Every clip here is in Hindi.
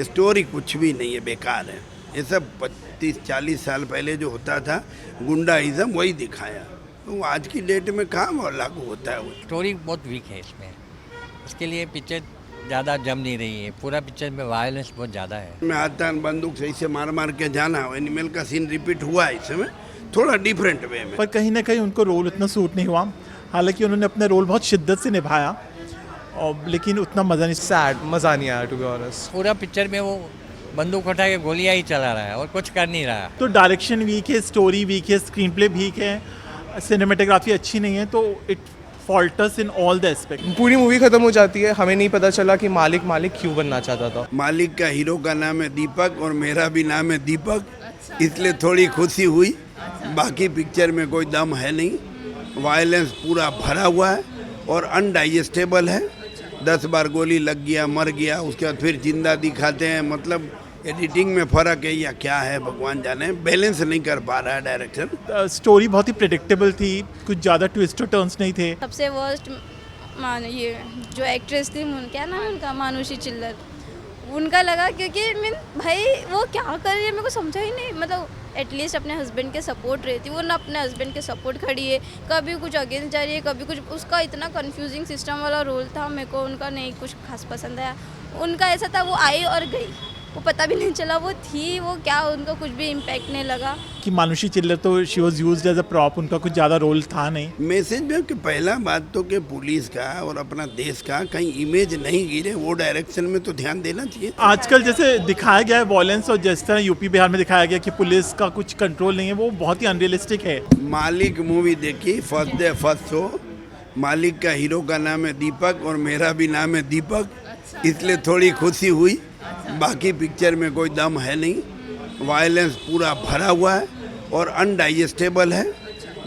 स्टोरी कुछ भी नहीं है, बेकार है। ये सब 35-40 साल पहले जो होता था गुंडाइज्म, वही दिखाया। तो आज की डेट में कहाँ वो लागू होता है वो। स्टोरी बहुत वीक है इसमें, इसके लिए पिक्चर ज़्यादा जम नहीं रही है। पूरा पिक्चर में वायलेंस बहुत ज़्यादा है। में हाथ बंदूक सही से मार मार के जाना, एनिमल का सीन रिपीट हुआ है इसमें, थोड़ा डिफरेंट वे में। पर कहीं ना कहीं उनको रोल उतना सूट नहीं हुआ। हालांकि उन्होंने अपना रोल बहुत शिद्दत से निभाया, और लेकिन उतना मज़ा नहीं। सैड, मज़ा नहीं आया टू बी ऑनेस्ट। पूरा पिक्चर में वो बंदूक उठा के गोलियां ही चला रहा है और कुछ कर नहीं रहा। तो डायरेक्शन वीक है, स्टोरी वीक है, स्क्रीन प्ले वीक है, सिनेमेटोग्राफी अच्छी नहीं है, तो it falters in all the aspect. पूरी मूवी खत्म हो जाती है, हमें नहीं पता चला कि मालिक क्यों बनना चाहता था। मालिक का हीरो का नाम है दीपक और मेरा भी नाम है दीपक, इसलिए थोड़ी खुशी हुई। बाकी पिक्चर में कोई दम है नहीं, वायलेंस पूरा भरा हुआ है और अनडाइजेस्टेबल है। 10 बार गोली लग गया, मर गया, उसके बाद फिर जिंदा दिखाते हैं। मतलब एडिटिंग में फ़र्क है या क्या है भगवान जाने, बैलेंस नहीं कर पा रहा है डायरेक्शन। स्टोरी बहुत ही प्रेडिक्टेबल थी, कुछ ज़्यादा ट्विस्ट और टर्न्स नहीं थे। सबसे वर्स्ट ये जो एक्ट्रेस थी, क्या नाम है उनका, मानुषी चिल्लर, उनका लगा। क्योंकि मीन भाई वो क्या कर रही है मेरे को समझा ही नहीं। मतलब एटलीस्ट अपने हस्बैंड के सपोर्ट रहती, वो ना अपने हस्बैंड के सपोर्ट खड़ी है, कभी कुछ अगेंस्ट जा रही है, कभी कुछ। उसका इतना कंफ्यूजिंग सिस्टम वाला रोल था, मेरे को उनका नहीं कुछ खास पसंद आया। उनका ऐसा था वो आई और गई, वो पता भी नहीं चला वो थी वो क्या, उनका कुछ भी इम्पैक्ट नहीं लगा। कि मानुषी चिल्लर तो she was used as a prop, उनका कुछ ज़्यादा रोल था नहीं। मैसेज में कि पहला बात तो कि पुलिस का और अपना देश का कहीं इमेज नहीं गिरे, वो डायरेक्शन में तो ध्यान देना चाहिए। आजकल जैसे दिखाया गया है वॉयलेंस, और जिस तरह यूपी बिहार में दिखाया गया कि पुलिस का कुछ कंट्रोल नहीं है, वो बहुत ही अनरियलिस्टिक है। मालिक मूवी देखी, फर्स्ट डे फर्स्ट शो। मालिक का हीरो का नाम है दीपक और मेरा भी नाम है दीपक, इसलिए थोड़ी खुशी हुई। बाकी पिक्चर में कोई दम है नहीं, वायलेंस पूरा भरा हुआ है और अनडाइजेस्टेबल है।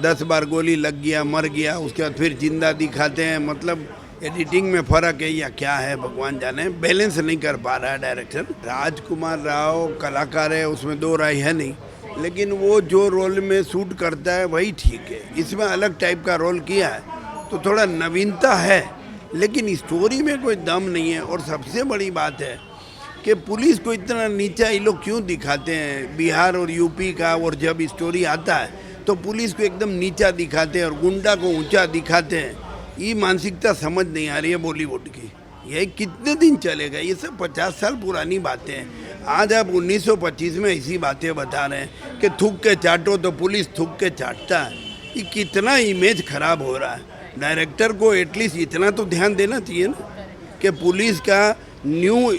10 बार गोली लग गया, मर गया, उसके बाद फिर जिंदा दिखाते हैं। मतलब एडिटिंग में फ़र्क है या क्या है भगवान जाने, बैलेंस नहीं कर पा रहा है डायरेक्शन। राजकुमार राव कलाकार है, उसमें दो राय है नहीं, लेकिन वो जो रोल में शूट करता है वही ठीक है। इसमें अलग टाइप का रोल किया है तो थोड़ा नवीनता है, लेकिन स्टोरी में कोई दम नहीं है। और सबसे बड़ी बात है कि पुलिस को इतना नीचा ये लोग क्यों दिखाते हैं, बिहार और यूपी का। और जब स्टोरी आता है तो पुलिस को एकदम नीचा दिखाते हैं और गुंडा को ऊंचा दिखाते हैं। ये मानसिकता समझ नहीं आ रही है बॉलीवुड की। यही कितने दिन चलेगा, ये सब 50 साल पुरानी बातें हैं। आज आप 1925 में ऐसी बातें बता रहे हैं कि थूक के चाटो तो पुलिस थूक के चाटता है। ये कितना इमेज खराब हो रहा है। डायरेक्टर को एटलीस्ट इतना तो ध्यान देना चाहिए ना कि पुलिस का न्यू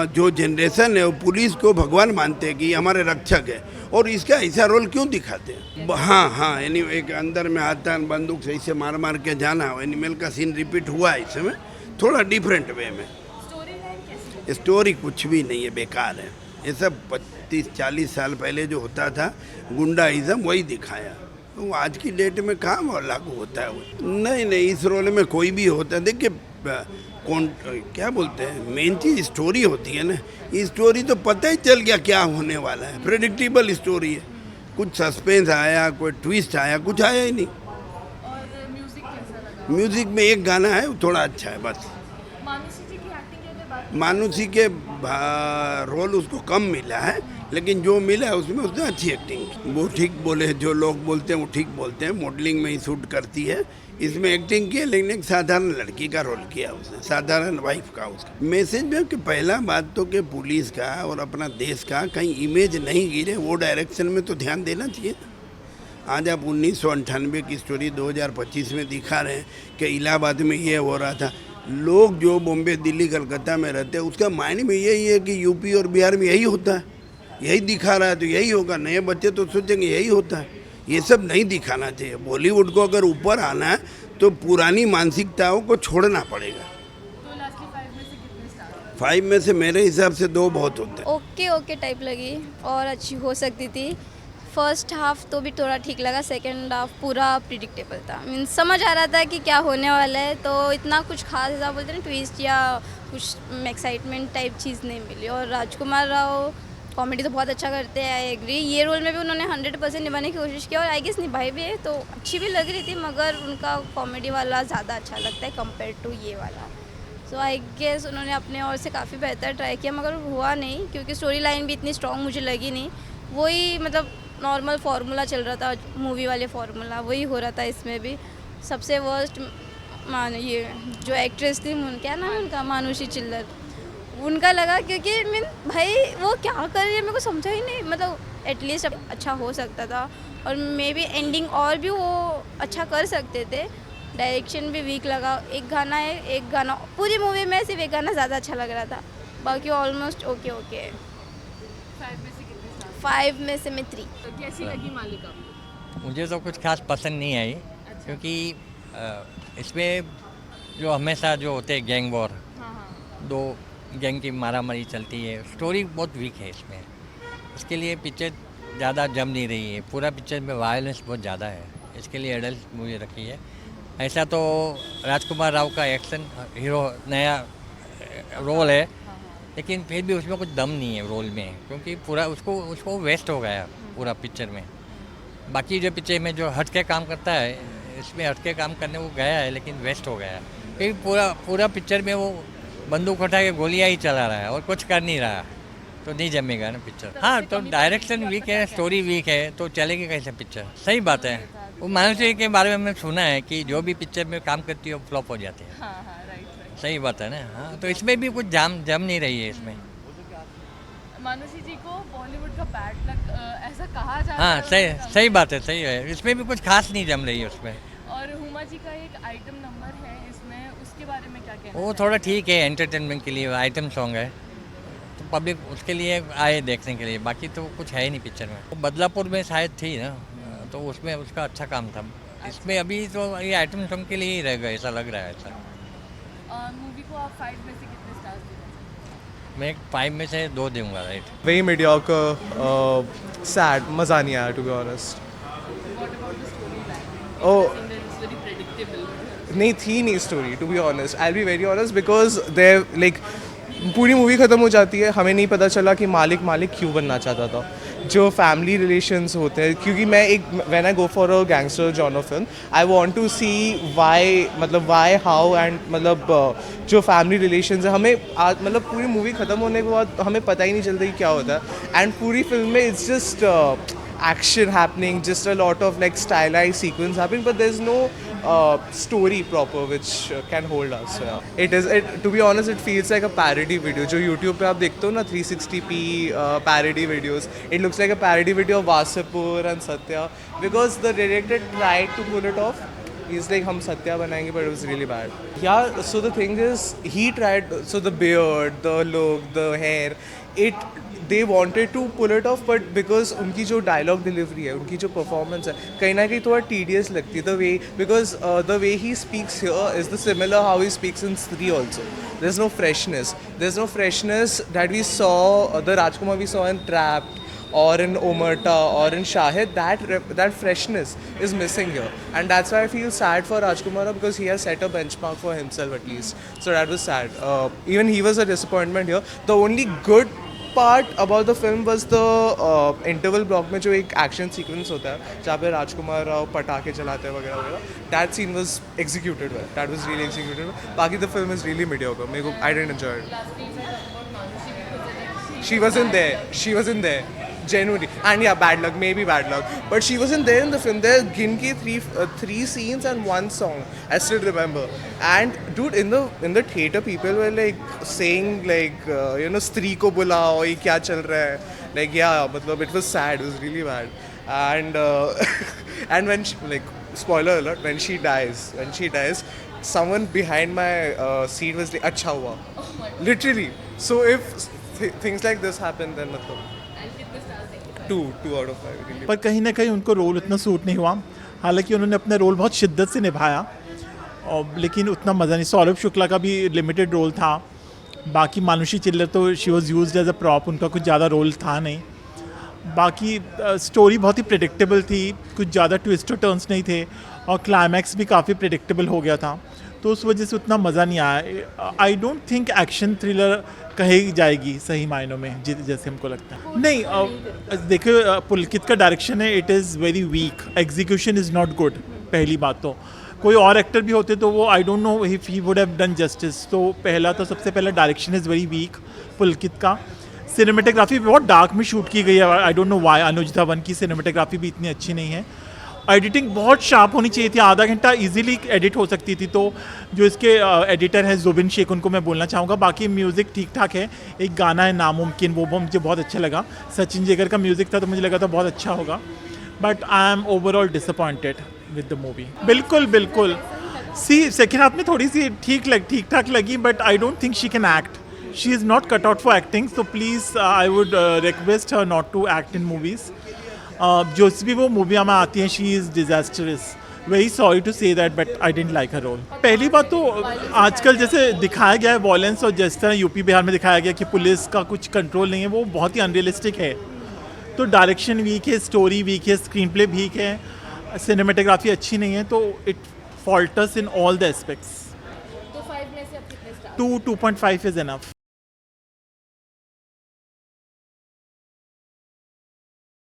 जो जनरेशन है वो पुलिस को भगवान मानते हैं कि हमारे रक्षक है, और इसका ऐसा रोल क्यों दिखाते हैं। हाँ, यानी एक अंदर में हाथ बंदूक सही से मार मार के जाना, एनिमल का सीन रिपीट हुआ है इसमें, थोड़ा डिफरेंट वे में। स्टोरी कुछ भी नहीं है, बेकार है। ये सब 35-40 साल पहले जो होता था गुंडाइज्म, वही दिखाया। तो आज की डेट में कहाँ वो लागू होता है वो। नहीं, इस रोल में कोई भी होता है। देखिए कौन क्या बोलते हैं, मेन चीज़ स्टोरी होती है ना। ये स्टोरी तो पता ही चल गया क्या होने वाला है, प्रेडिक्टेबल स्टोरी है। कुछ सस्पेंस आया, कोई ट्विस्ट आया, कुछ आया ही नहीं। और म्यूजिक कैसा लगा? म्यूजिक में एक गाना है वो थोड़ा अच्छा है बस। मानुषी जी की एक्टिंग के लिए बात, मानुषी के रोल उसको कम मिला है, लेकिन जो मिला है उसमें उसने अच्छी एक्टिंग की। वो ठीक बोले, जो लोग बोलते हैं वो ठीक बोलते हैं। मॉडलिंग में ही शूट करती है, इसमें एक्टिंग की है, लेकिन एक साधारण लड़की का रोल किया उसने, साधारण वाइफ का। उसका मैसेज में कि पहला बात तो कि पुलिस का और अपना देश का कहीं इमेज नहीं गिरे, वो डायरेक्शन में तो ध्यान देना चाहिए। आज आप 1998 की स्टोरी 2025 में दिखा रहे हैं कि इलाहाबाद में ये हो रहा था। लोग जो बॉम्बे, दिल्ली, कलकत्ता में रहते हैं, उसका माइंड में यही है कि यूपी और बिहार में यही होता है, यही दिखा रहा है तो यही होगा। नए बच्चे तो सोचेंगे यही होता है। ये सब नहीं दिखाना चाहिए। बॉलीवुड को अगर ऊपर आना है तो पुरानी मानसिकताओं को छोड़ना पड़ेगा। तो लास्टली 5 में से कितने स्टार? 5 में से मेरे हिसाब से 2 बहुत होते हैं। ओके टाइप लगी और अच्छी हो सकती थी। फर्स्ट हाफ तो भी थोड़ा ठीक लगा, सेकंड हाफ पूरा प्रिडिक्टेबल था। मीन्स समझ आ रहा था कि क्या होने वाला है, तो इतना कुछ खास ऐसा बोलते हैं ट्विस्ट या कुछ एक्साइटमेंट टाइप चीज़ नहीं मिली। और राजकुमार राव कॉमेडी तो बहुत अच्छा करते हैं, आई एग्री। ये रोल में भी उन्होंने 100% निभाने की कोशिश की और आई गेस निभाई भी है, तो अच्छी भी लग रही थी। मगर उनका कॉमेडी वाला ज़्यादा अच्छा लगता है कंपेयर टू ये वाला। सो आई गेस उन्होंने अपने ओर से काफ़ी बेहतर ट्राई किया, मगर हुआ नहीं क्योंकि स्टोरी लाइन भी इतनी स्ट्रॉन्ग मुझे लगी नहीं। वही मतलब नॉर्मल फार्मूला चल रहा था, मूवी वाले फार्मूला वही हो रहा था इसमें भी। सबसे वर्स्ट ये जो एक्ट्रेस थी, क्या नाम है उनका, मानुषी चिल्लर, उनका लगा क्योंकि मीन भाई वो क्या कर रही है मेरे को समझा ही नहीं। मतलब एटलीस्ट अच्छा हो सकता था और मे बी एंडिंग और भी वो अच्छा कर सकते थे। डायरेक्शन भी वीक लगा। एक गाना पूरी मूवी में सिर्फ एक गाना ज़्यादा अच्छा लग रहा था, बाकी ऑलमोस्ट ओके। 5 में से कितने स्टार्स? 5 में से मैं 3। तो कैसी लगी मालिक आपको? मुझे तो कुछ खास पसंद नहीं आई, क्योंकि इसमें जो हमेशा जो होते हैं गैंग वॉर, हाँ। दो गैंग की मारामारी चलती है, स्टोरी बहुत वीक है इसमें। इसके लिए पिक्चर ज़्यादा जम नहीं रही है। पूरा पिक्चर में वायलेंस बहुत ज़्यादा है, इसके लिए एडल्ट मूवी रखी है। ऐसा तो राजकुमार राव का एक्शन हीरो नया रोल है, लेकिन फिर भी उसमें कुछ दम नहीं है रोल में, क्योंकि पूरा उसको वेस्ट हो गया पूरा पिक्चर में। बाकी जो पिक्चर में जो हट के काम करता है, इसमें हट के काम करने वो गया है, लेकिन वेस्ट हो गया है, क्योंकि पूरा पिक्चर में वो बंदूक उठा के गोलियाँ ही चला रहा है और कुछ कर नहीं रहा, तो नहीं जमेगा ना पिक्चर। हाँ, तो डायरेक्शन वीक है, स्टोरी वीक है, तो चलेगी कैसे पिक्चर? सही बात है। वो मानुषी के बारे में हमने सुना है कि जो भी पिक्चर में काम करती है वो फ्लॉप हो जाती है। हाँ, राइट। सही बात है ना। हाँ, तो इसमें भी कुछ जम नहीं रही है इसमें। मानुषी जी को बॉलीवुड का बैड लक ऐसा कहा जाता हाँ, है। सही बात है, सही है। इसमें भी कुछ खास नहीं जम रही है उसमें। और हुमा जी का एक आइटम नंबर है इसमें, उसके बारे में क्या कहना? वो थोड़ा ठीक है, एंटरटेनमेंट के लिए आइटम सॉन्ग है, तो पब्लिक उसके लिए आए देखने के लिए, बाकी तो कुछ है ही नहीं पिक्चर में। वो बदलापुर में शायद थी ना, तो उसमें उसका अच्छा काम था। इसमें अभी तो ये आइटम सॉन्ग के लिए ही रह गए, ऐसा लग रहा है। ऐसा मूवी को आप 5 में से कितने स्टार्स देना? मैं 5 में से 2 दूंगा। राइट। Very mediocre, sad, मज़ा नहीं आया to be honest. What about the storyline? Oh. It's very predictable. नहीं थी नहीं story to be honest. I be very honest because they like पूरी मूवी ख़त्म हो जाती है, हमें नहीं पता चला कि मालिक क्यों बनना चाहता था। जो फैमिली रिलेशंस होते हैं, क्योंकि मैं एक when I go for a gangster genre film, I want to see why how and जो फैमिली रिलेशंस है, हमें मतलब पूरी मूवी ख़त्म होने के बाद हमें पता ही नहीं चलता कि क्या होता है। एंड पूरी फिल्म में it's just action happening, just a lot of like stylized sequence happening, but there's no story proper which can hold us. To be honest, it feels like a parody video. जो YouTube पे आप देखते हो ना 360p parody videos, it looks like a parody video of Vasipur and Satya, because the director tried to pull it off. He's like, हम सत्या बनाएंगे, but it was really bad. Yeah, so the thing is, he tried, so the beard, the look, the hair, they wanted to pull it off, but because उनकी जो dialogue delivery है, उनकी जो performance है, कहीं ना कहीं थोड़ा tedious लगती है, the way, because the way he speaks here is the similar how he speaks in Stree also. There's no freshness that we saw, the Rajkumar we saw in Trapped, or in Omerta, or in Shahid. That freshness is missing here, and that's why I feel sad for Rajkumar, because he has set a benchmark for himself at least. So that was sad. Even he was a disappointment here. The only good part about the film was the interval block में जो एक action sequence होता है जहाँ पे राजकुमार राव पटाखे चलाते हैं वगैरह वगैरह, that scene was executed well. That was really executed well. बाकी the film is really mediocre. मेरे को I didn't enjoy it. Lastly, if I talk about Manushi, because She wasn't there. Genuinely. And yeah, bad luck, maybe bad luck. But she wasn't there in the film. There are ginki three scenes and one song. I still remember. And dude, in the theater, people were like saying like, Stree ko bulao, ye kya chal raha hai. Like yeah, matlab, it was sad. It was really bad. And and when she, like, spoiler alert, when she dies, someone behind my seat was like, अच्छा हुआ. Literally. So if things like this happen, then matlab. 2 out of 5 really. पर कहीं ना कहीं उनको रोल उतना सूट नहीं हुआ। हालांकि उन्होंने अपना रोल बहुत शिद्दत से निभाया, और लेकिन उतना मज़ा नहीं। सौरभ शुक्ला का भी लिमिटेड रोल था। बाकी मानुषी चिल्लर तो she was used as a prop, उनका कुछ ज़्यादा रोल था नहीं। बाकी स्टोरी बहुत ही प्रेडिक्टेबल थी, कुछ ज़्यादा ट्विस्ट और टर्न्स नहीं थे, और क्लाइमैक्स भी काफ़ी प्रेडिक्टेबल हो गया था, तो उस वजह से उतना मज़ा नहीं आया। आई डोंट थिंक एक्शन थ्रिलर कही जाएगी सही मायनों में, जैसे हमको लगता है। नहीं, देखो पुलकित का डायरेक्शन है, it is very weak, execution is not good, पहली बात तो। कोई और एक्टर भी होते तो वो I don't know if he would have done justice. तो पहला तो सबसे पहला डायरेक्शन इज़ वेरी वीक पुलकित का। सिनेमेटोग्राफी बहुत डार्क में शूट की गई है, आई डोंट नो वाई। अनुज धवन की सिनेमेटोग्राफी भी इतनी अच्छी नहीं है। एडिटिंग बहुत शार्प होनी चाहिए थी, आधा घंटा इजीली एडिट हो सकती थी। तो जो इसके एडिटर हैं जुबिन शेख, उनको मैं बोलना चाहूँगा। बाकी म्यूज़िक ठीक ठाक है। एक गाना है नामुमकिन, वो मुझे बहुत अच्छा लगा। सचिन जेगर का म्यूज़िक था तो मुझे लगा था बहुत अच्छा होगा, but I am overall disappointed with the movie. बिल्कुल बिल्कुल। सी सेकेंड हाफ में थोड़ी सी ठीक ठाक लगी, but I don't think she can act. She is not cut out for acting, so please I would request her not to act in movies. जो भी वो मूवियाँ में आती हैं, she is disastrous. Very sorry to say that, but I don't like her role. पहली बात तो आजकल जैसे दिखाया गया है वॉयलेंस, और जिस तरह यूपी बिहार में दिखाया गया कि पुलिस का कुछ कंट्रोल नहीं है, वो बहुत ही अनरियलिस्टिक है। तो डायरेक्शन वीक है, स्टोरी वीक है, स्क्रीन प्ले वीक है, सिनेमेटोग्राफी अच्छी नहीं है, तो it falters in all the aspects. तो 5 में से आप कितने स्टार? 2.5 is enough.